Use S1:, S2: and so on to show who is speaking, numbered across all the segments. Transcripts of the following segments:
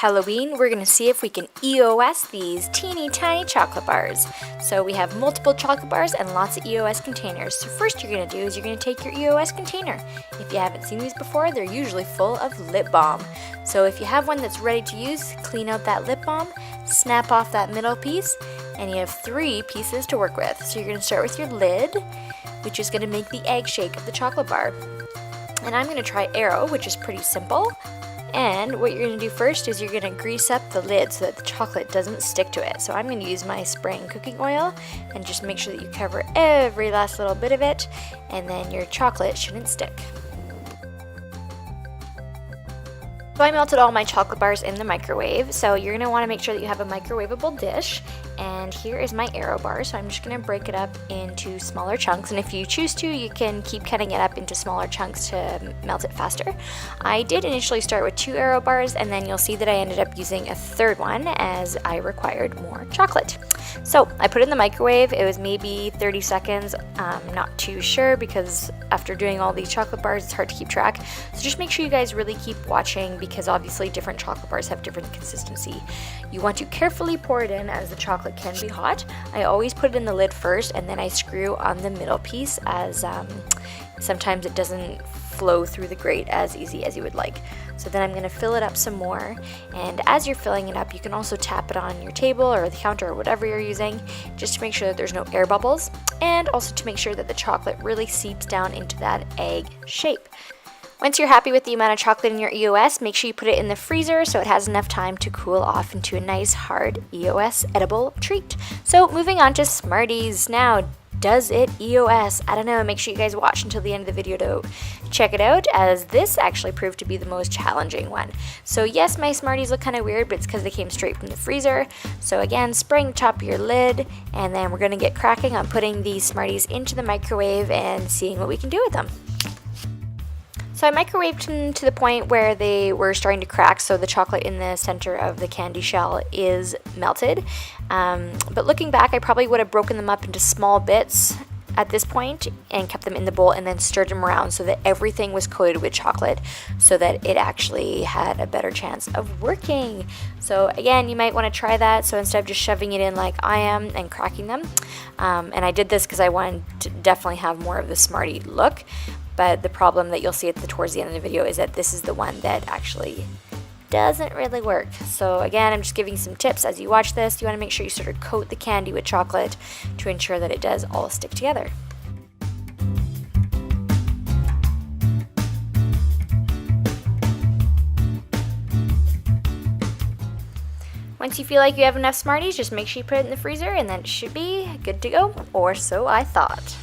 S1: Halloween, we're going to see if we can EOS these teeny tiny chocolate bars. So we have multiple chocolate bars and lots of EOS containers. So first you're going to do is you're going to take your EOS container. If you haven't seen these before, they're usually full of lip balm. So if you have one that's ready to use, clean out that lip balm, snap off that middle piece, and you have 3 pieces to work with. So you're going to start with your lid, which is going to make the egg shape of the chocolate bar. And I'm going to try arrow, which is pretty simple. And what you're going to do first is you're going to grease up the lid so that the chocolate doesn't stick to it. So I'm going to use my spraying cooking oil and just make sure that you cover every last little bit of it, and then your chocolate shouldn't stick. So I melted all my chocolate bars in the microwave, so you're going to want to make sure that you have a microwavable dish. And here is my arrow bar, so I'm just going to break it up into smaller chunks, and if you choose to, you can keep cutting it up into smaller chunks to melt it faster. I did initially start with 2 arrow bars, and then you'll see that I ended up using a third one as I required more chocolate. So I put it in the microwave. It was maybe 30 seconds. I'm not too sure because after doing all these chocolate bars, it's hard to keep track. So just make sure you guys really keep watching, because obviously different chocolate bars have different consistency. You want to carefully pour it in as the chocolate can be hot. I always put it in the lid first, and then I screw on the middle piece, as sometimes it doesn't flow through the grate as easy as you would like. So then I'm going to fill it up some more, and as you're filling it up, you can also tap it on your table or the counter or whatever you're using, just to make sure that there's no air bubbles, and also to make sure that the chocolate really seeps down into that egg shape. Once you're happy with the amount of chocolate in your EOS, make sure you put it in the freezer so it has enough time to cool off into a nice hard EOS edible treat. So moving on to Smarties. Now, does it EOS? I don't know, make sure you guys watch until the end of the video to check it out, as this actually proved to be the most challenging one. So yes, my Smarties look kind of weird, but it's because they came straight from the freezer. So again, spraying the top of your lid, and then we're going to get cracking on putting these Smarties into the microwave and seeing what we can do with them. So I microwaved them to the point where they were starting to crack, so the chocolate in the center of the candy shell is melted. But looking back, I probably would have broken them up into small bits at this point and kept them in the bowl and then stirred them around so that everything was coated with chocolate, so that it actually had a better chance of working. So again, you might want to try that. So instead of just shoving it in like I am and cracking them, and I did this because I wanted to definitely have more of the Smartie look. But the problem that you'll see towards the end of the video is that this is the one that actually doesn't really work. So again, I'm just giving some tips as you watch this. You want to make sure you sort of coat the candy with chocolate to ensure that it does all stick together. Once you feel like you have enough Smarties, just make sure you put it in the freezer, and then it should be good to go, or so I thought.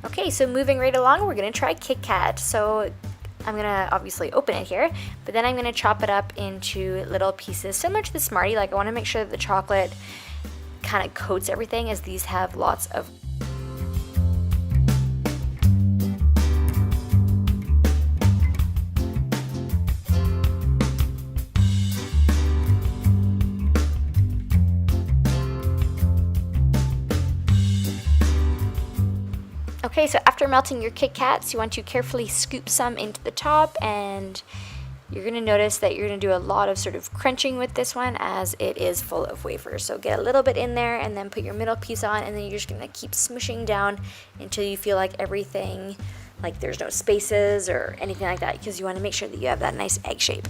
S1: Okay, so moving right along, we're going to try Kit Kat. So I'm going to obviously open it here, but then I'm going to chop it up into little pieces similar to the Smartie. Like, I want to make sure that the chocolate kind of coats everything, as these have lots of Okay, so after melting your Kit Kats, you want to carefully scoop some into the top, and you're going to notice that you're going to do a lot of sort of crunching with this one, as it is full of wafers. So get a little bit in there and then put your middle piece on, and then you're just going to keep smushing down until you feel like everything, like there's no spaces or anything like that, because you want to make sure that you have that nice egg shape.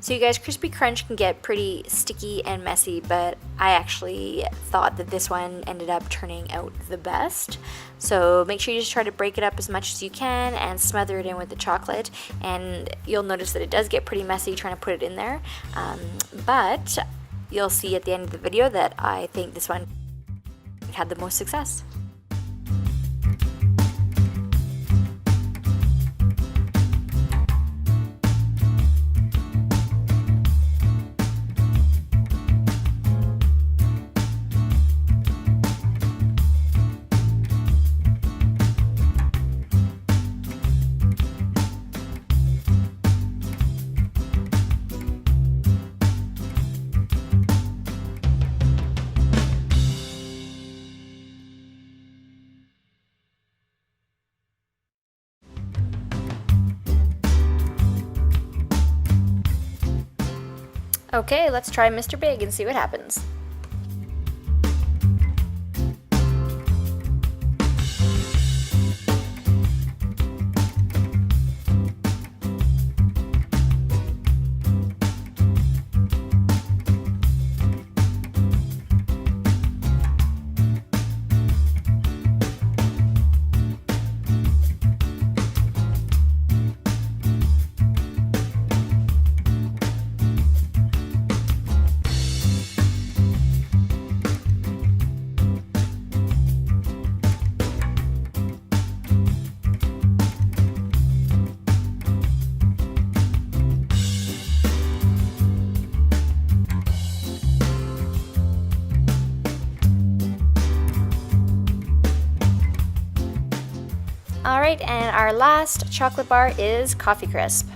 S1: So you guys, crispy crunch can get pretty sticky and messy, but I actually thought that this one ended up turning out the best. So make sure you just try to break it up as much as you can and smother it in with the chocolate, and you'll notice that it does get pretty messy trying to put it in there, but you'll see at the end of the video that I think this one had the most success. Okay, let's try Mr. Big and see what happens. Alright, and our last chocolate bar is Coffee Crisp.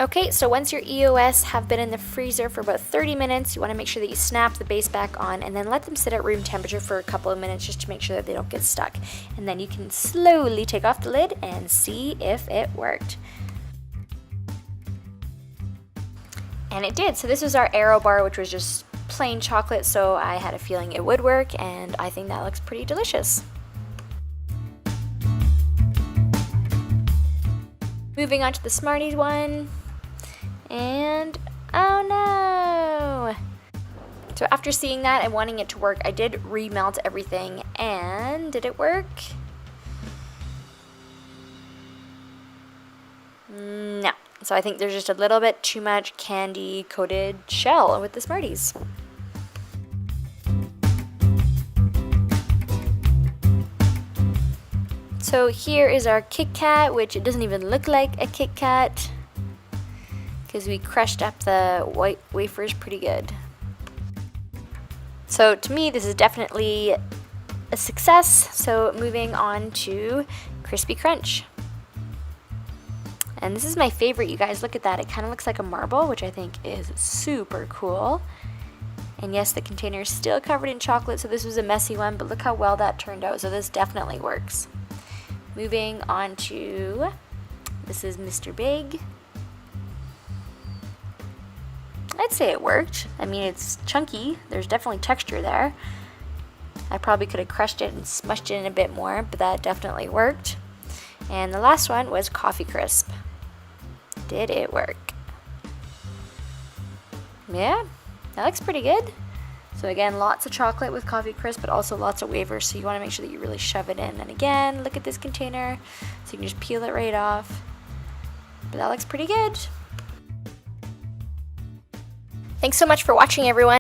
S1: Okay, so once your EOS have been in the freezer for about 30 minutes, you want to make sure that you snap the base back on and then let them sit at room temperature for a couple of minutes just to make sure that they don't get stuck. And then you can slowly take off the lid and see if it worked. And it did. So this was our Aero bar, which was just plain chocolate, so I had a feeling it would work, and I think that looks pretty delicious. Moving on to the Smarties one. And oh no! So after seeing that and wanting it to work, I did remelt everything, and did it work? No. So I think there's just a little bit too much candy coated shell with the Smarties. So here is our Kit Kat, which it doesn't even look like a Kit Kat because we crushed up the white wafers pretty good. So to me, this is definitely a success. So moving on to Crispy Crunch. And this is my favorite, you guys. Look at that. It kind of looks like a marble, which I think is super cool. And yes, the container is still covered in chocolate, so this was a messy one, but look how well that turned out. So this definitely works. Moving on to, this is Mr. Big. I'd say it worked. I mean, it's chunky. There's definitely texture there. I probably could have crushed it and smushed it in a bit more, but that definitely worked. And the last one was Coffee Crisp. Did it work? Yeah, that looks pretty good. So again, lots of chocolate with Coffee Crisp, but also lots of wafers, so you want to make sure that you really shove it in. And again, look at this container, so you can just peel it right off. But that looks pretty good. Thanks so much for watching, everyone.